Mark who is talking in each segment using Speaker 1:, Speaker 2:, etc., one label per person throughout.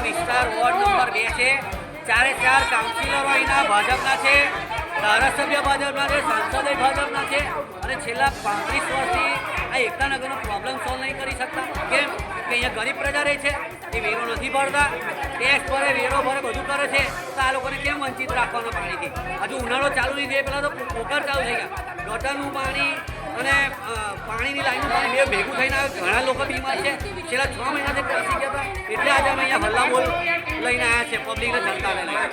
Speaker 1: વિસ્તાર ward number 2 છે. 4 કાઉન્સિલરો અહીંના ભાજપના છે, ધારાસભ્ય ભાજપના છે, સાંસદ ભાજપના છે અને છેલ્લા 35 વર્ષથી આ એકતાનગરનો પ્રોબ્લેમ સોલ્વ નહીં કરી શકતા. કેમ કે અહીંયા ગરીબ પ્રજા રહે છે, એ વેરો નથી ભરતા, ટેક્સ ભરે, વેરો ભરે, બધું કરે છે, તો આ લોકોને કેમ વંચિત રાખવાનો પાણીથી? હજુ ઉનાળો ચાલુ નહીં થાય પહેલાં તો પોકાર ચાલુ થઈ ગયા. ગટરનું પાણી અને પાણીની લાઈનનું પાણી બે ભેગું થઈને ઘણા લોકો બીમાર છે. છેલ્લા 6 મહિનાથી પહોંચી ગયા હતા, એટલે આજે અમે અહીંયા હલ્લા બોલ લઈને આવ્યા છે પબ્લિકને જનતાને લઈને.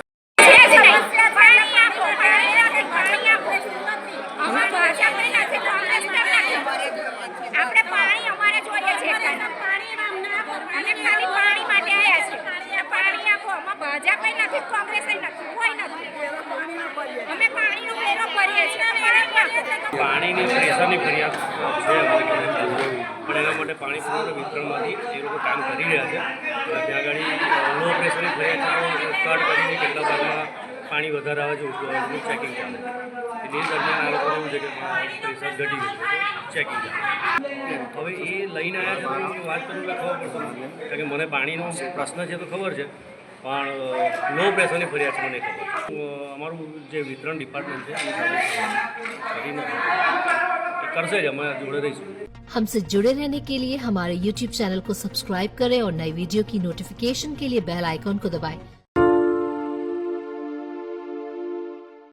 Speaker 2: આપણે પાણી અમારે જોઈએ છે અને ખાલી પાણી માટે આવ્યા છે. પાણી આપો. અમારે ભાજપ નથી, કોંગ્રેસ નથી, કોઈ નથી. અમે પાણીનો વેરો ભરીએ છીએ.
Speaker 3: પાણીની પ્રેશરની ફરિયાદ છે અમારી પણ એના માટે પાણી પુરવઠા વિતરણમાંથી એ લોકો કામ કરી રહ્યા છે. ત્યાં આગળ લો પ્રેશરની ફરિયાદ છે તો કટ કરીને કેટલા ભાગમાં પાણી વધારે આવે છે એનું ચેકિંગ ચાલે છે. એટલે એ દરમિયાન આ લોકો એવું છે કે પ્રેશર ઘટી ગયું છે, ચેકિંગ ચાલે. હવે એ લઈને આવ્યા છે તો વાત કરું એટલે ખબર પડશે કારણ કે મને પાણીનો પ્રશ્ન છે તો ખબર છે, પણ લો પ્રેશરની ફરિયાદ છે મને ખબર. અમારું જે વિતરણ ડિપાર્ટમેન્ટ છે એ કરશે જ, અમે જોડે રહીશું.
Speaker 4: हमसे जुड़े रहने के लिए हमारे YouTube चैनल को सब्सक्राइब करें और नई वीडियो की नोटिफिकेशन के लिए बेल आइकॉन को दबाएं।